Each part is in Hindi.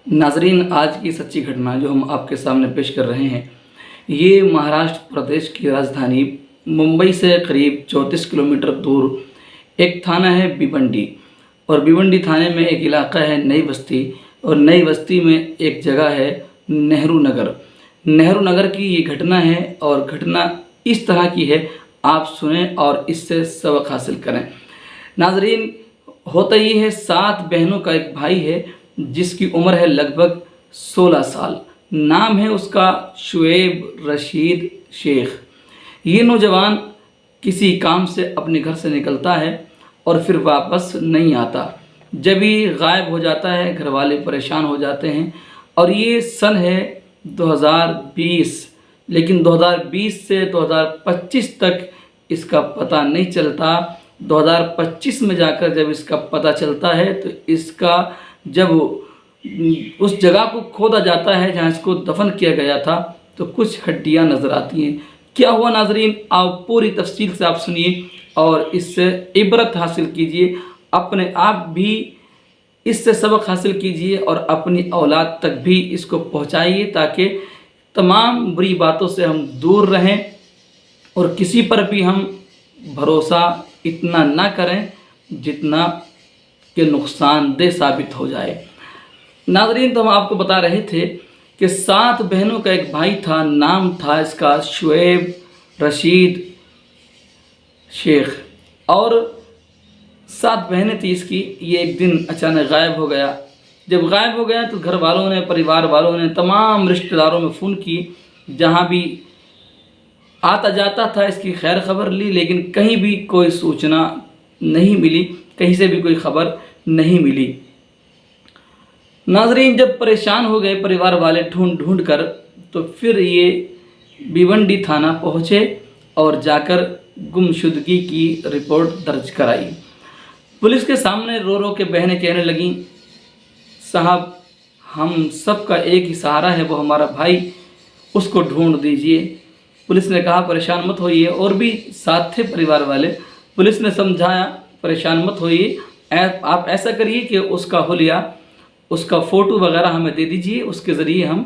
नाजरीन, आज की सच्ची घटना जो हम आपके सामने पेश कर रहे हैं, ये महाराष्ट्र प्रदेश की राजधानी मुंबई से करीब 34 किलोमीटर दूर एक थाना है भिवंडी। और भिवंडी थाने में एक इलाका है नई बस्ती, और नई बस्ती में एक जगह है नेहरू नगर। नेहरू नगर की ये घटना है, और घटना इस तरह की है, आप सुने और इससे सबक हासिल करें। नाजरीन, होता ये है, 7 बहनों का एक भाई है जिसकी उम्र है लगभग 16 साल। नाम है उसका शुएब रशीद शेख। ये नौजवान किसी काम से अपने घर से निकलता है और फिर वापस नहीं आता। जब ये गायब हो जाता है, घर वाले परेशान हो जाते हैं। और ये सन है 2020, लेकिन 2020 से 2025 तक इसका पता नहीं चलता। 2025 में जाकर जब इसका पता चलता है तो इसका जब उस जगह को खोदा जाता है जहाँ इसको दफन किया गया था, तो कुछ हड्डियाँ नज़र आती हैं। क्या हुआ नाजरीन, आप पूरी तफसील से आप सुनिए और इससे इबरत हासिल कीजिए। अपने आप भी इससे सबक हासिल कीजिए और अपनी औलाद तक भी इसको पहुँचाइए, ताकि तमाम बुरी बातों से हम दूर रहें और किसी पर भी हम भरोसा इतना ना करें जितना कि नुकसानदेह साबित हो जाए। नाजरीन, तो हम आपको बता रहे थे कि 7 बहनों का एक भाई था, नाम था इसका शुएब रशीद शेख, और 7 बहनें थी इसकी। ये एक दिन अचानक गायब हो गया। जब गायब हो गया तो घर वालों ने, परिवार वालों ने तमाम रिश्तेदारों में फ़ोन की, जहाँ भी आता जाता था इसकी खैर खबर ली, लेकिन कहीं भी कोई सूचना नहीं मिली, कहीं से भी कोई खबर नहीं मिली। नाजरीन, जब परेशान हो गए परिवार वाले ढूंढ कर, तो फिर ये भिवंडी थाना पहुँचे और जाकर गुमशुदगी की रिपोर्ट दर्ज कराई। पुलिस के सामने रो रो के बहनें कहने लगीं, साहब, हम सब का एक ही सहारा है, वो हमारा भाई, उसको ढूंढ दीजिए। पुलिस ने कहा परेशान मत होइए, और भी साथ थे परिवार वाले। पुलिस ने समझाया परेशान मत होइए, आप ऐसा करिए कि उसका हुलिया, उसका फ़ोटो वगैरह हमें दे दीजिए, उसके ज़रिए हम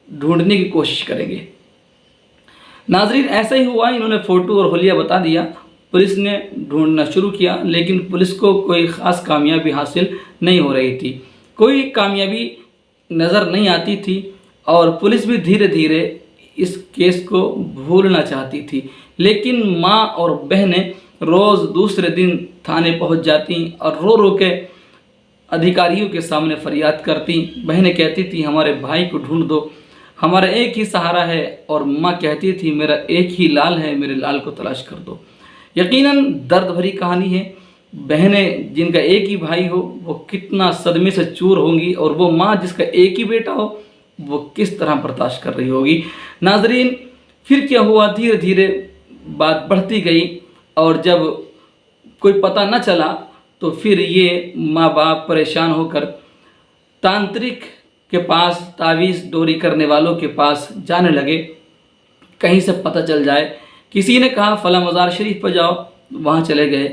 ढूंढने की कोशिश करेंगे। नाजरीन, ऐसा ही हुआ, इन्होंने फ़ोटो और हुलिया बता दिया। पुलिस ने ढूंढना शुरू किया, लेकिन पुलिस को कोई ख़ास कामयाबी हासिल नहीं हो रही थी, कोई कामयाबी नज़र नहीं आती थी। और पुलिस भी धीरे धीरे इस केस को भूलना चाहती थी, लेकिन माँ और बहनें रोज़ दूसरे दिन थाने पहुंच जाती और रो रो के अधिकारियों के सामने फरियाद करती। बहनें कहती थी हमारे भाई को ढूंढ दो, हमारा एक ही सहारा है। और माँ कहती थी मेरा एक ही लाल है, मेरे लाल को तलाश कर दो। यकीनन दर्द भरी कहानी है। बहनें जिनका एक ही भाई हो वो कितना सदमे से चूर होंगी, और वो माँ जिसका एक ही बेटा हो वो किस तरह बर्दाश्त कर रही होगी। नाजरीन, फिर क्या हुआ, धीरे धीरे बात बढ़ती गई, और जब कोई पता न चला तो फिर ये माँ बाप परेशान होकर तांत्रिक के पास, तावीज़ डोरी करने वालों के पास जाने लगे, कहीं से पता चल जाए। किसी ने कहा फला मज़ार शरीफ पर जाओ, वहाँ चले गए।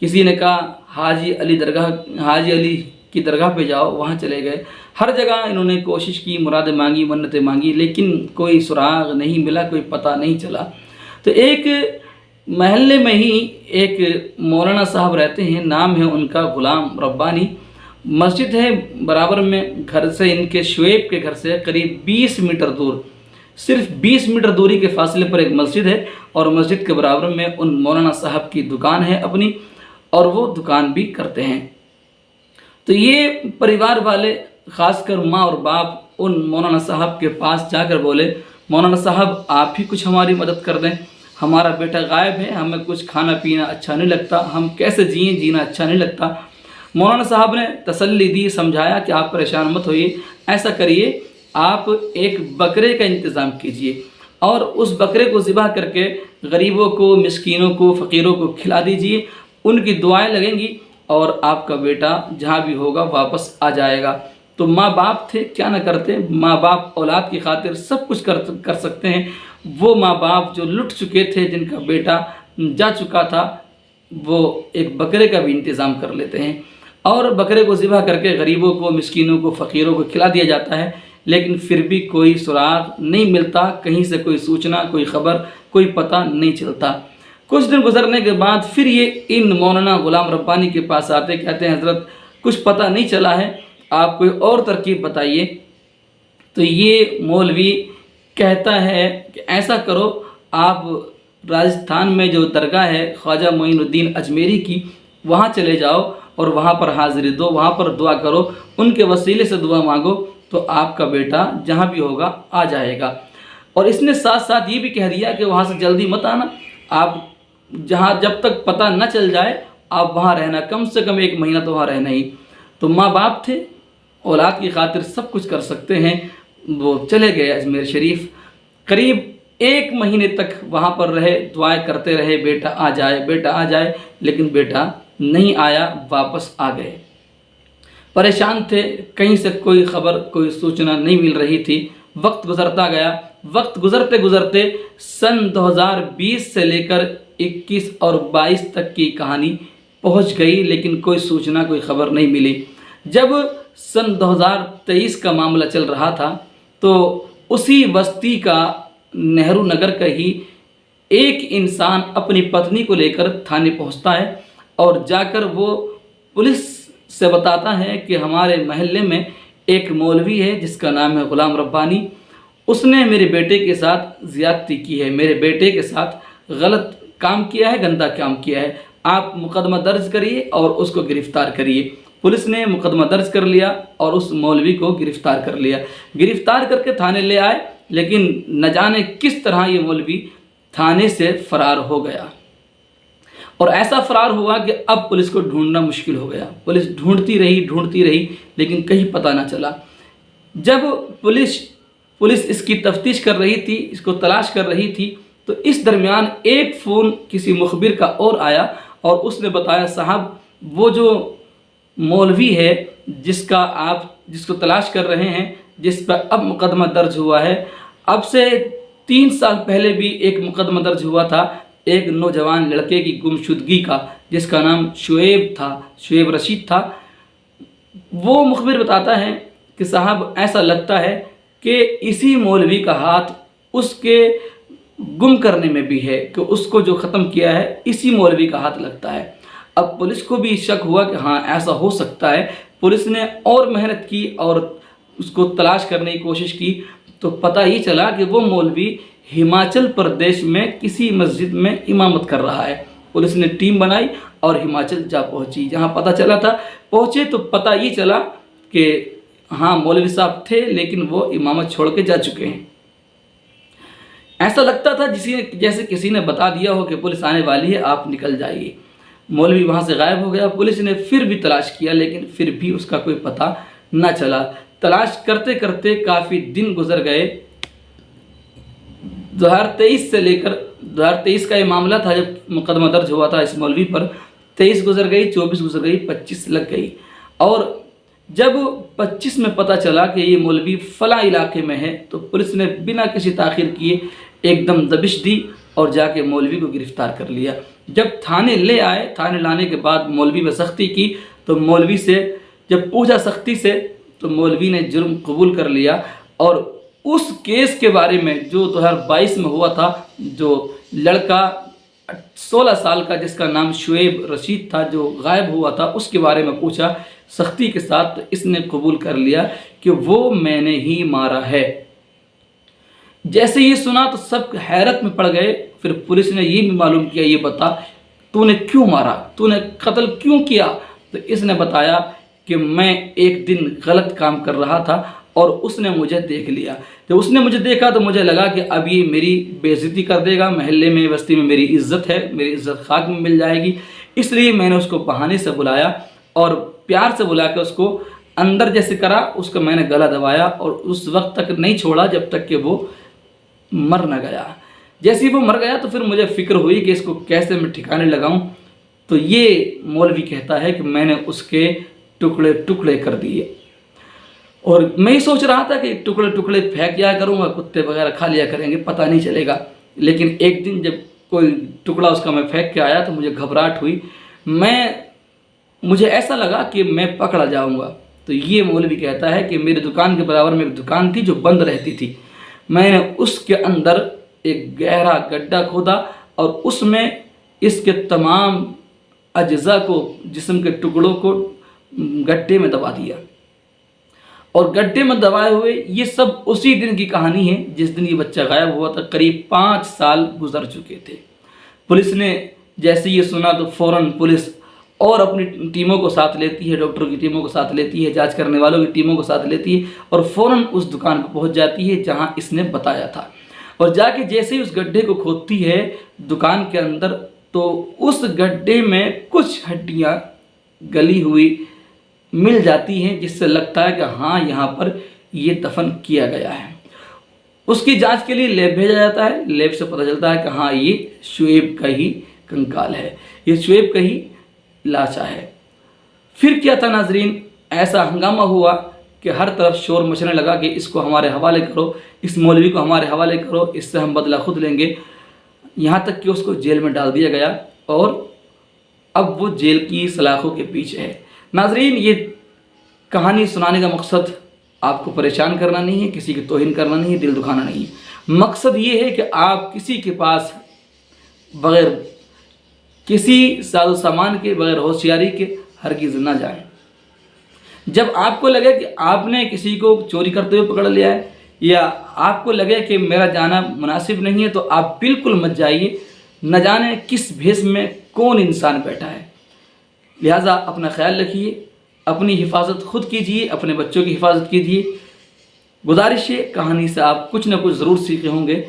किसी ने कहा हाजी अली की दरगाह पे जाओ, वहाँ चले गए। हर जगह इन्होंने कोशिश की, मुरादें मांगी, मन्नतें मांगी, लेकिन कोई सुराग नहीं मिला, कोई पता नहीं चला। तो एक महल्ले में ही एक मौलाना साहब रहते हैं, नाम है उनका गुलाम रब्बानी। मस्जिद है बराबर में घर से, इनके शुएब के घर से करीब 20 मीटर दूर, सिर्फ 20 मीटर दूरी के फासले पर एक मस्जिद है, और मस्जिद के बराबर में उन मौलाना साहब की दुकान है अपनी, और वो दुकान भी करते हैं। तो ये परिवार वाले, ख़ासकर माँ और बाप, उन मौलाना साहब के पास जाकर बोले, मौलाना साहब आप ही कुछ हमारी मदद कर दें, हमारा बेटा गायब है, हमें कुछ खाना पीना अच्छा नहीं लगता, हम कैसे जिएं, जीना अच्छा नहीं लगता। मौलाना साहब ने तसल्ली दी, समझाया कि आप परेशान मत होइए, ऐसा करिए, आप एक बकरे का इंतज़ाम कीजिए और उस बकरे को ज़िबह करके गरीबों को, मिस्कीनों को, फ़कीरों को खिला दीजिए, उनकी दुआएं लगेंगी और आपका बेटा जहाँ भी होगा वापस आ जाएगा। तो माँ बाप थे, क्या ना करते। माँ बाप औलाद की खातिर सब कुछ कर सकते हैं। वो माँ बाप जो लुट चुके थे, जिनका बेटा जा चुका था, वो एक बकरे का भी इंतज़ाम कर लेते हैं। और बकरे को ज़िबह करके गरीबों को, मिस्कीनों को, फ़कीरों को खिला दिया जाता है, लेकिन फिर भी कोई सुराग नहीं मिलता, कहीं से कोई सूचना, कोई ख़बर, कोई पता नहीं चलता। कुछ दिन गुजरने के बाद फिर ये इन मौलाना ग़ुलाम रब्बानी के पास आते, कहते हैं हज़रत कुछ पता नहीं चला है, आप कोई और तरकीब बताइए। तो ये मौलवी कहता है कि ऐसा करो, आप राजस्थान में जो दरगाह है ख्वाजा मोइनुद्दीन अजमेरी की, वहाँ चले जाओ और वहाँ पर हाज़िरी दो, वहाँ पर दुआ करो, उनके वसीले से दुआ मांगो, तो आपका बेटा जहाँ भी होगा आ जाएगा। और इसने साथ साथ ये भी कह दिया कि वहाँ से जल्दी मत आना, आप जहाँ जब तक पता न चल जाए आप वहाँ रहना, कम से कम 1 महीना तो वहाँ रहना ही। तो माँ बाप थे, औलाद की खातिर सब कुछ कर सकते हैं, वो चले गए अजमेर शरीफ। करीब 1 महीने तक वहाँ पर रहे, दुआएं करते रहे, बेटा आ जाए, बेटा आ जाए, लेकिन बेटा नहीं आया, वापस आ गए। परेशान थे, कहीं से कोई खबर, कोई सूचना नहीं मिल रही थी। वक्त गुजरता गया। वक्त गुजरते गुजरते सन 2020 से लेकर 21 और 22 तक की कहानी पहुंच गई, लेकिन कोई सूचना, कोई खबर नहीं मिली। जब सन 2023 का मामला चल रहा था, तो उसी बस्ती का, नेहरू नगर का ही एक इंसान अपनी पत्नी को लेकर थाने पहुंचता है और जाकर वो पुलिस से बताता है कि हमारे महल्ले में एक मौलवी है जिसका नाम है ग़ुलाम रब्बानी, उसने मेरे बेटे के साथ ज़्यादती की है, मेरे बेटे के साथ गलत काम किया है, गंदा काम किया है, आप मुकदमा दर्ज करिए और उसको गिरफ़्तार करिए। पुलिस ने मुकदमा दर्ज कर लिया और उस मौलवी को गिरफ़्तार कर लिया। गिरफ़्तार करके थाने ले आए, लेकिन न जाने किस तरह ये मौलवी थाने से फ़रार हो गया। और ऐसा फ़रार हुआ कि अब पुलिस को ढूंढना मुश्किल हो गया। पुलिस ढूंढती रही, लेकिन कहीं पता ना चला। जब पुलिस इसकी तफ्तीश कर रही थी, इसको तलाश कर रही थी, तो इस दरमियान एक फ़ोन किसी मुखबिर का और आया और उसने बताया, साहब वो जो मौलवी है जिसको तलाश कर रहे हैं, जिस पर अब मुकदमा दर्ज हुआ है, अब से 3 साल पहले भी एक मुकदमा दर्ज हुआ था एक नौजवान लड़के की गुमशुदगी का, जिसका नाम शुएब रशीद था। वो मुखबिर बताता है कि साहब ऐसा लगता है कि इसी मौलवी का हाथ उसके गुम करने में भी है, कि उसको जो ख़त्म किया है इसी मौलवी का हाथ लगता है। अब पुलिस को भी शक हुआ कि हाँ ऐसा हो सकता है। पुलिस ने और मेहनत की और उसको तलाश करने की कोशिश की, तो पता ही चला कि वो मौलवी हिमाचल प्रदेश में किसी मस्जिद में इमामत कर रहा है। पुलिस ने टीम बनाई और हिमाचल जा पहुंची। जहां पता चला था पहुंचे तो पता ये चला कि हाँ मौलवी साहब थे, लेकिन वो इमामत छोड़ के जा चुके हैं। ऐसा लगता था जैसे किसी ने बता दिया हो कि पुलिस आने वाली है, आप निकल जाइए। मौलवी वहाँ से गायब हो गया। पुलिस ने फिर भी तलाश किया, लेकिन फिर भी उसका कोई पता न चला। तलाश करते करते काफ़ी दिन गुजर गए। 2023 से लेकर 2023 का ये मामला था जब मुकदमा दर्ज हुआ था इस मौलवी पर। 23 गुजर गई, 24 गुजर गई, 25 लग गई। और जब 25 में पता चला कि ये मौलवी फला इलाके में है, तो पुलिस ने बिना किसी ताख़ीर किए एकदम दबिश दी और जाके मौलवी को गिरफ़्तार कर लिया। जब थाने ले आए, थाने लाने के बाद मौलवी में सख्ती की, तो मौलवी से जब पूछा सख्ती से, तो मौलवी ने जुर्म कबूल कर लिया। और उस केस के बारे में जो 2022 में हुआ था, जो लड़का 16 साल का जिसका नाम शुएब रशीद था जो गायब हुआ था, उसके बारे में पूछा सख्ती के साथ, तो इसने कबूल कर लिया कि वो मैंने ही मारा है। जैसे ये सुना तो सब हैरत में पड़ गए। फिर पुलिस ने ये भी मालूम किया, ये बता तूने क्यों मारा, तूने कत्ल क्यों किया? तो इसने बताया कि मैं एक दिन गलत काम कर रहा था और उसने मुझे देख लिया। जब उसने मुझे देखा तो मुझे लगा कि अब ये मेरी बेइज्जती कर देगा, महल्ले में, बस्ती में मेरी इज्जत है, मेरी इज्जत खाक में मिल जाएगी। इसलिए मैंने उसको बहाने से बुलाया और प्यार से बुला के उसको अंदर जैसे करा, उसका मैंने गला दबाया और उस वक्त तक नहीं छोड़ा जब तक कि वो मर न गया। जैसे ही वो मर गया तो फिर मुझे फ़िक्र हुई कि इसको कैसे मैं ठिकाने लगाऊं। तो ये मौलवी कहता है कि मैंने उसके टुकड़े टुकड़े कर दिए। और मैं ही सोच रहा था कि टुकड़े टुकड़े फेंक दिया करूँगा, कुत्ते वगैरह खा लिया करेंगे, पता नहीं चलेगा। लेकिन एक दिन जब कोई टुकड़ा उसका मैं फेंक के आया तो मुझे घबराहट हुई। मैं मुझे ऐसा लगा कि मैं पकड़ा जाऊंगा। तो ये मौलवी कहता है कि मेरी दुकान के बराबर में एक दुकान थी जो बंद रहती थी, मैंने उसके अंदर एक गहरा गड्ढा खोदा और उसमें इसके तमाम अज्जा को, जिस्म के टुकड़ों को गड्ढे में दबा दिया। और गड्ढे में दबाए हुए ये सब उसी दिन की कहानी है जिस दिन ये बच्चा गायब हुआ था। करीब 5 साल गुजर चुके थे। पुलिस ने जैसे ये सुना तो फ़ौरन पुलिस और अपनी टीमों को साथ लेती है, डॉक्टरों की टीमों को साथ लेती है, जांच करने वालों की टीमों को साथ लेती है और फ़ौरन उस दुकान पर पहुंच जाती है जहां इसने बताया था। और जाके जैसे ही उस गड्ढे को खोदती है दुकान के अंदर, तो उस गड्ढे में कुछ हड्डियां गली हुई मिल जाती हैं, जिससे लगता है कि हाँ यहाँ पर ये दफन किया गया है। उसकी जांच के लिए लैब भेजा जाता है। लैब से पता चलता है कि हाँ ये शुएब का ही कंकाल है, ये शुएब का ही लाशा है। फिर क्या था नाजरीन, ऐसा हंगामा हुआ कि हर तरफ शोर मचने लगा कि इसको हमारे हवाले करो, इस मौलवी को हमारे हवाले करो, इससे हम बदला खुद लेंगे। यहाँ तक कि उसको जेल में डाल दिया गया और अब वो जेल की सलाखों के पीछे है। नाजरीन, ये कहानी सुनाने का मकसद आपको परेशान करना नहीं है, किसी की तौहीन करना नहीं है, दिल दुखाना नहीं है। मकसद ये है कि आप किसी के पास बग़ैर किसी साजो सामान के, बग़ैर होशियारी के हरगिज़ ना जाएं। जब आपको लगे कि आपने किसी को चोरी करते हुए पकड़ लिया है या आपको लगे कि मेरा जाना मुनासिब नहीं है, तो आप बिल्कुल मत जाइए। न जाने किस भेष में कौन इंसान बैठा है। लिहाजा अपना ख्याल रखिए, अपनी हिफाजत खुद कीजिए, अपने बच्चों की हिफाजत कीजिए। गुजारिश है, कहानी से आप कुछ ना कुछ ज़रूर सीखे होंगे।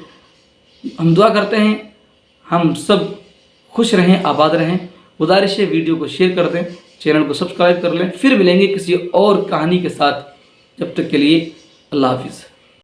हम दुआ करते हैं हम सब खुश रहें, आबाद रहें। गुजारिश है वीडियो को शेयर कर दें, चैनल को सब्सक्राइब कर लें। फिर मिलेंगे किसी और कहानी के साथ, जब तक के लिए अल्लाह हाफिज़।